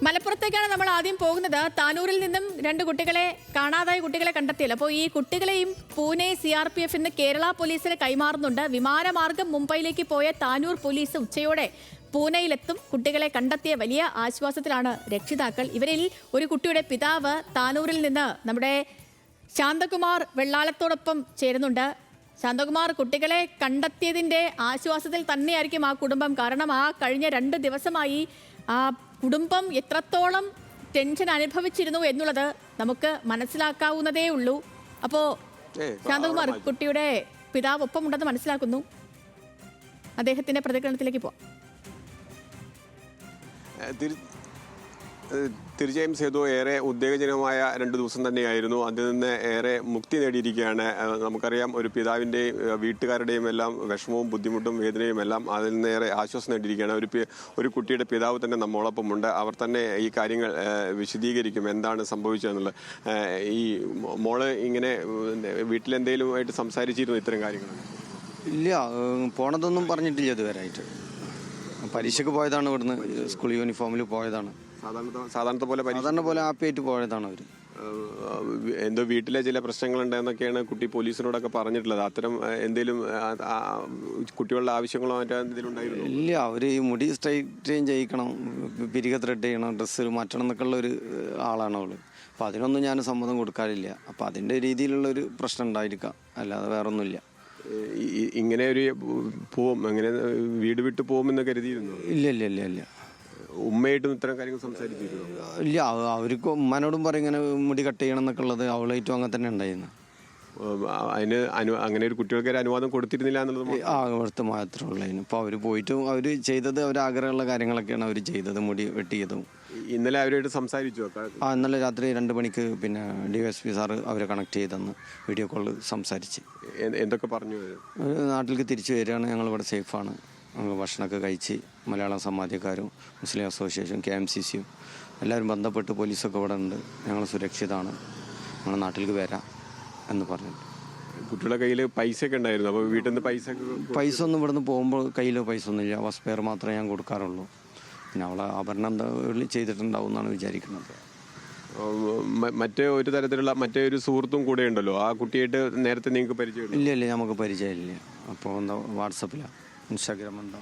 മലപ്പുറത്തേക്കാണ് നമ്മൾ ആദ്യം പോകുന്നത്. താനൂരിൽ നിന്നും 2 കുട്ടികളെ കാണാതായ കുട്ടികളെ കണ്ടെത്തിയല്ലോ. അപ്പോൾ ഈ കുട്ടികളെയും പൂനെ CRPF കേരള പോലീസിന് കൈമാറുന്നുണ്ട്. വിമാനമാർഗം മുംബൈയിലേക്ക് പോയ താനൂർ പോലീസ് ഉച്ചയോടെ പൂനെയിലെത്തും. കുട്ടികളെ കണ്ടെത്തിയ വലിയ ആശ്വാസത്തിലാണ് രക്ഷിതാക്കൾ. ഇവരിൽ ഒരു കുട്ടിയുടെ പിതാവ് താനൂരിൽ നിന്ന് നമ്മുടെ ശാന്തകുമാർ വെള്ളാളത്തോടൊപ്പം ചേരുന്നുണ്ട്. ശാന്തകുമാർ, കുട്ടികളെ കണ്ടെത്തിയതിൻ്റെ ആശ്വാസത്തിൽ തന്നെയായിരിക്കും ആ കുടുംബം. കാരണം ആ കഴിഞ്ഞ 2 ദിവസമായി ആ കുടുംബം എത്രത്തോളം ടെൻഷൻ അനുഭവിച്ചിരുന്നു എന്നുള്ളത് നമുക്ക് മനസ്സിലാക്കാവുന്നതേ ഉള്ളൂ. അപ്പോൾ ശാന്തകുമാർ, കുട്ടിയുടെ പിതാവ് ഒപ്പമുണ്ടെന്ന് മനസ്സിലാക്കുന്നു. അദ്ദേഹത്തിന്റെ പ്രതികരണത്തിലേക്ക് പോവാം. തീർച്ചയായും സേതു, ഏറെ ഉദ്വേഗജനകമായ 2 ദിവസം തന്നെയായിരുന്നു. അതിൽ നിന്ന് ഏറെ മുക്തി നേടിയിരിക്കുകയാണ്. നമുക്കറിയാം, ഒരു പിതാവിൻ്റെയും വീട്ടുകാരുടെയും എല്ലാം വിഷമവും ബുദ്ധിമുട്ടും വേദനയും എല്ലാം അതിൽ നിന്ന് ഏറെ ആശ്വാസം നേടിയിരിക്കുകയാണ്. ഒരു കുട്ടിയുടെ പിതാവ് തന്നെ നമ്മോടൊപ്പമുണ്ട്. അവർ തന്നെ ഈ കാര്യങ്ങൾ വിശദീകരിക്കും, എന്താണ് സംഭവിച്ചതെന്നുള്ളത്. ഈ മോള് ഇങ്ങനെ വീട്ടിലെന്തെങ്കിലുമായിട്ട് സംസാരിച്ചിരുന്നു ഇത്തരം കാര്യങ്ങൾ? ഇല്ല, പോണതൊന്നും പറഞ്ഞിട്ടില്ല ഇതുവരെയായിട്ട്. പരീക്ഷയ്ക്ക് പോയതാണ്, ഇവിടുന്ന് സ്കൂൾ യൂണിഫോമിൽ പോയതാണ്. സാധാരണ പോലെ ഹാപ്പിയായിട്ട് പോയതാണ് അവർ. എന്തോ വീട്ടിലെ ചില പ്രശ്നങ്ങളുണ്ടെന്നൊക്കെയാണ് കുട്ടി പോലീസിനോടൊക്കെ പറഞ്ഞിട്ടുള്ളത്. അത്തരം എന്തെങ്കിലും കുട്ടികളുടെ ആവശ്യങ്ങളോ മറ്റെന്തെങ്കിലും ഉണ്ടായിരുന്നു? ഇല്ല, അവർ ഈ മുടി സ്ട്രൈറ്റ് ചെയ്യിക്കണം, പിരിക ത്രെഡ് ചെയ്യണം, ഡ്രസ്സ് മാറ്റണം എന്നൊക്കെ ഉള്ളൊരു ആളാണ് അവൾ. അപ്പോൾ അതിനൊന്നും ഞാൻ സമ്മതം കൊടുക്കാറില്ല. അപ്പോൾ അതിൻ്റെ രീതിയിലുള്ളൊരു പ്രശ്നം ഉണ്ടായിരിക്കാം, അല്ലാതെ വേറൊന്നുമില്ല. ഇങ്ങനെ ഒരു ഇങ്ങനെ വീട് വിട്ട് പോകുമെന്ന് കരുതിയിരുന്നു? ഇല്ല ഇല്ല ഇല്ല ഇല്ല. ഉമ്മയായിട്ടും ഇത്തരം കാര്യങ്ങൾ സംസാരിച്ചിരുന്നു? ഇല്ല, അവർക്ക് ഉമ്മാനോടും പറയും ഇങ്ങനെ മുടി കട്ട് ചെയ്യണം എന്നൊക്കെ ഉള്ളത്. അവളായിട്ടും അങ്ങനെ തന്നെ ഉണ്ടായിരുന്നു. അതിന് അങ്ങനെ ഒരു കുട്ടികൾക്ക് ഒരു അനുവാദം കൊടുത്തിരുന്നില്ല എന്നുള്ളത് അവിടുത്തെ മാത്രമേ ഉള്ളതിന്. ഇപ്പോൾ അവർ പോയിട്ടും അവർ ചെയ്തത് അവരാഗ്രഹമുള്ള കാര്യങ്ങളൊക്കെയാണ് അവർ ചെയ്തത്, മുടി വെട്ടിയതും. ഇന്നലെ അവരായിട്ട് സംസാരിച്ചു? ഇന്നലെ രാത്രി 2 മണിക്ക് പിന്നെ DSP സാറ് അവരെ കണക്ട് ചെയ്തെന്ന് വീഡിയോ കോളിൽ സംസാരിച്ച്. എന്തൊക്കെ പറഞ്ഞു? നാട്ടിലേക്ക് തിരിച്ചു വരികയാണ്, ഞങ്ങളിവിടെ സേഫാണ്, ഞങ്ങൾ ഭക്ഷണമൊക്കെ കഴിച്ച് മലയാളം സമാധിക്കാരും മുസ്ലിം അസോസിയേഷൻ KMCCയും എല്ലാവരും ബന്ധപ്പെട്ട് പോലീസൊക്കെ ഇവിടെ ഉണ്ട്, ഞങ്ങൾ സുരക്ഷിതമാണ്, ഞങ്ങൾ നാട്ടിലേക്ക് വരാം എന്ന് പറഞ്ഞു. കുട്ടികളുടെ കയ്യിൽ പൈസയൊക്കെ ഉണ്ടായിരുന്നു? അപ്പോൾ വീട്ടിൽ നിന്ന് പൈസ ഒന്നും ഇവിടുന്ന് പോകുമ്പോൾ കയ്യിൽ പൈസ ഒന്നുമില്ല. ബസ് ഫെയർ മാത്രമേ ഞാൻ കൊടുക്കാറുള്ളൂ. പിന്നെ അവളെ ആഭരണം എന്താ ചെയ്തിട്ടുണ്ടാവും എന്നാണ് വിചാരിക്കുന്നത്. മറ്റേ ഒരു തരത്തിലുള്ള മറ്റേ സുഹൃത്തും കൂടെ ഉണ്ടല്ലോ, ആ കുട്ടിയായിട്ട് നേരത്തെ നിങ്ങൾക്ക് പരിചയം? ഇല്ല ഇല്ല, നമുക്ക് പരിചയമില്ല. അപ്പോൾ എന്താ വാട്സപ്പിലാണ്, ഇൻസ്റ്റാഗ്രാം എന്താ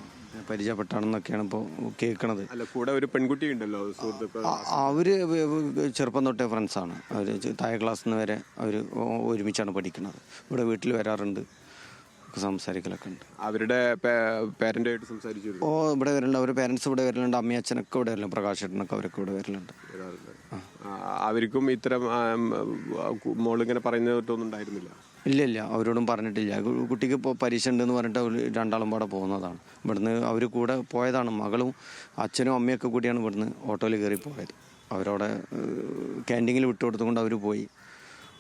പരിചയപ്പെട്ടാണെന്നൊക്കെയാണ് ഇപ്പോൾ കേൾക്കണത്. അല്ല, കൂടെ ഒരു പെൺകുട്ടി ഉണ്ടല്ലോ സുഹൃത്തുക്കൾ? അവർ ചെറുപ്പം തൊട്ടേ ഫ്രണ്ട്സാണ്. അവർ താഴെ ക്ലാസ്സിൽ നിന്ന് വരെ അവർ ഒരുമിച്ചാണ് പഠിക്കുന്നത്. ഇവിടെ വീട്ടിൽ വരാറുണ്ട്, സംസാരിക്കലൊക്കെ ഉണ്ട്. അവരുടെ പേരൻ്റായിട്ട് സംസാരിച്ചു? ഇവിടെ വരലുണ്ട്. അവരുടെ പേരൻസ് ഇവിടെ വരലുണ്ട്, അമ്മയും അച്ഛനൊക്കെ ഇവിടെ വരലുണ്ട്, പ്രകാശേട്ടനൊക്കെ അവരൊക്കെ ഇവിടെ വരലുണ്ട്. അവർക്കും ഇത്തരം മോളിങ്ങനെ പറയുന്നതൊന്നും ഉണ്ടായിരുന്നില്ല? ഇല്ല ഇല്ല, അവരോടും പറഞ്ഞിട്ടില്ല. കുട്ടിക്ക് ഇപ്പോൾ പരീക്ഷ ഉണ്ടെന്ന് പറഞ്ഞിട്ട് അവർ 2 പാടെ പോകുന്നതാണ്. ഇവിടുന്ന് അവർ കൂടെ പോയതാണ്. മകളും അച്ഛനും അമ്മയൊക്കെ കൂടിയാണ് ഇവിടുന്ന് ഓട്ടോയിൽ കയറി പോയത്. അവരവിടെ ക്യാൻറ്റീനിൽ വിട്ടുകൊടുത്തുകൊണ്ട് അവർ പോയി.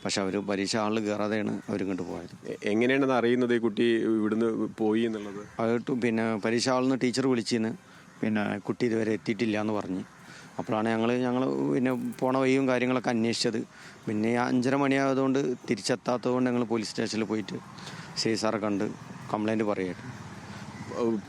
പക്ഷെ അവർ പരീക്ഷ ഹാളിൽ കയറാതെയാണ് അവരിങ്ങോട്ട് പോയത്. എങ്ങനെയാണെന്ന് അറിയുന്നത് ഈ കുട്ടി ഇവിടുന്ന് പോയി എന്നുള്ളത്? അത് പിന്നെ പരീക്ഷ ഹാളിൽ നിന്ന് ടീച്ചർ വിളിച്ചിന്ന്, പിന്നെ കുട്ടി ഇതുവരെ എത്തിയിട്ടില്ല എന്ന് പറഞ്ഞ്. അപ്പോഴാണ് ഞങ്ങൾ പിന്നെ പോണ വഴിയും കാര്യങ്ങളൊക്കെ അന്വേഷിച്ചത്. പിന്നെ 5:30 മണിയായതുകൊണ്ട് തിരിച്ചെത്താത്തത് കൊണ്ട് ഞങ്ങൾ പോലീസ് സ്റ്റേഷനിൽ പോയിട്ട് CI സാറെ കണ്ട് കംപ്ലൈൻറ്റ് പറയുമായിരുന്നു.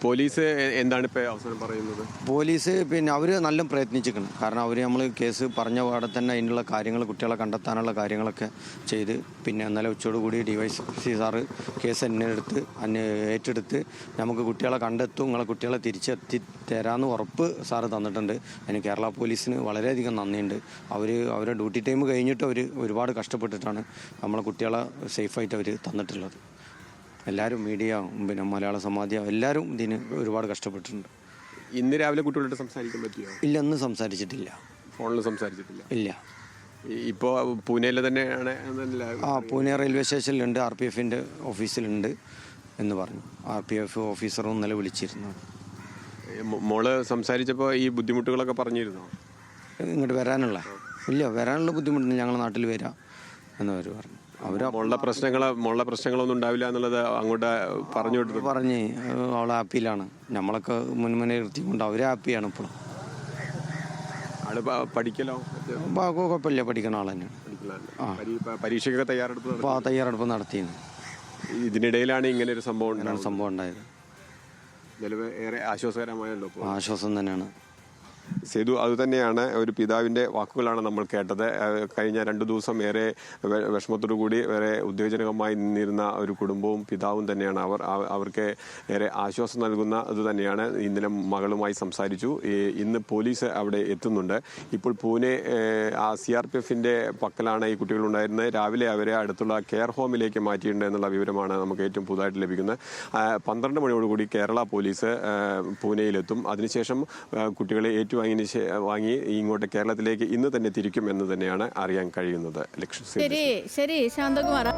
പോലീസ് എന്താണ് ഇപ്പോൾ അവസാനം പറയുന്നത്? പോലീസ് പിന്നെ അവർ നല്ല പ്രയത്നിച്ചിരിക്കണം. കാരണം അവർ നമ്മൾ കേസ് പറഞ്ഞ പാടെ തന്നെ അതിനുള്ള കാര്യങ്ങൾ, കുട്ടികളെ കണ്ടെത്താനുള്ള കാര്യങ്ങളൊക്കെ ചെയ്ത്, പിന്നെ ഇന്നലെ ഉച്ചയോടുകൂടി DYSP സാറ് കേസ് ഏറ്റെടുത്ത് നമുക്ക് കുട്ടികളെ കണ്ടെത്തും, നിങ്ങളെ കുട്ടികളെ തിരിച്ചെത്തി തരാമെന്ന് ഉറപ്പ് സാറ് തന്നിട്ടുണ്ട്. അതിന് കേരള പോലീസിന് വളരെയധികം നന്ദിയുണ്ട്. അവരുടെ ഡ്യൂട്ടി ടൈം കഴിഞ്ഞിട്ട് അവർ ഒരുപാട് കഷ്ടപ്പെട്ടിട്ടാണ് നമ്മളെ കുട്ടികളെ സേഫായിട്ട് അവർ തന്നിട്ടുള്ളത്. എല്ലാവരും, മീഡിയ, പിന്നെ മലയാള സമാധി, എല്ലാവരും ഇതിന് ഒരുപാട് കഷ്ടപ്പെട്ടിട്ടുണ്ട്. ഇന്ന് രാവിലെ കുട്ടികളോട് സംസാരിക്കാൻ പറ്റിയോ? ഇല്ല, ഒന്നും സംസാരിച്ചിട്ടില്ല. ഫോണിൽ സംസാരിച്ചിട്ടില്ല? ഇല്ല. ഇപ്പോൾ പൂനെയിൽ തന്നെയാണ്? പൂനെ റെയിൽവേ സ്റ്റേഷനിലുണ്ട്, RPF ഓഫീസിലുണ്ട് എന്ന് പറഞ്ഞു. RPF ഓഫീസറും ഇന്നലെ വിളിച്ചിരുന്നു. മോള് സംസാരിച്ചപ്പോൾ ഈ ബുദ്ധിമുട്ടുകളൊക്കെ പറഞ്ഞിരുന്നോ? ഇങ്ങോട്ട് വരാനുള്ള? ഇല്ല, വരാനുള്ള ബുദ്ധിമുട്ടുണ്ട്, ഞങ്ങൾ നാട്ടിൽ വരാം എന്നവർ പറഞ്ഞു. മോളുടെ പ്രശ്നങ്ങളൊന്നും ഉണ്ടാവില്ല എന്നുള്ളത് അങ്ങോട്ട് പറഞ്ഞ് അവൾ ഹാപ്പിയിലാണ്. നമ്മളൊക്കെ മുൻമുനെ നിർത്തിക്കൊണ്ട് അവർ ഹാപ്പിയാണ്. ഇപ്പോഴും പഠിക്കലോ? കുഴപ്പമില്ല, പഠിക്കുന്ന ആൾ തന്നെയാണ്. പരീക്ഷയ്ക്കൊക്കെ തയ്യാറെടുപ്പ് നടത്തിയിരുന്നു. ഇതിനിടയിലാണ് ഇങ്ങനെ ഒരു സംഭവം ഉണ്ടായത്. ഏറെ ആശ്വാസകരമായല്ലോ? ആശ്വാസം തന്നെയാണ്. സേതു, അതുതന്നെയാണ് ഒരു പിതാവിൻ്റെ വാക്കുകളാണ് നമ്മൾ കേട്ടത്. കഴിഞ്ഞ 2 ദിവസം ഏറെ വിഷമത്തോടു കൂടി ഏറെ ഉദ്വേഗജനകമായി നിന്നിരുന്ന ഒരു കുടുംബവും പിതാവും തന്നെയാണ്. അവർക്ക് ഏറെ ആശ്വാസം നൽകുന്ന അത് തന്നെയാണ്. ഇന്നലെ മകളുമായി സംസാരിച്ചു. ഇന്ന് പോലീസ് അവിടെ എത്തുന്നുണ്ട്. ഇപ്പോൾ പൂനെ CRPFിൻ്റെ പക്കലാണ് ഈ കുട്ടികളുണ്ടായിരുന്നത്. രാവിലെ അവരെ അടുത്തുള്ള കെയർ ഹോമിലേക്ക് മാറ്റിയിട്ടുണ്ട് എന്നുള്ള വിവരമാണ് നമുക്ക് ഏറ്റവും പുതുതായിട്ട് ലഭിക്കുന്നത്. 12 മണിയോടുകൂടി കേരള പോലീസ് പൂനെയിലെത്തും. അതിനുശേഷം കുട്ടികളെ വാങ്ങി ഇങ്ങോട്ട് കേരളത്തിലേക്ക് ഇന്ന് തന്നെ തിരിക്കും എന്ന് തന്നെയാണ് അറിയാൻ കഴിയുന്നത്. ശരി ശാന്തകുമാർ.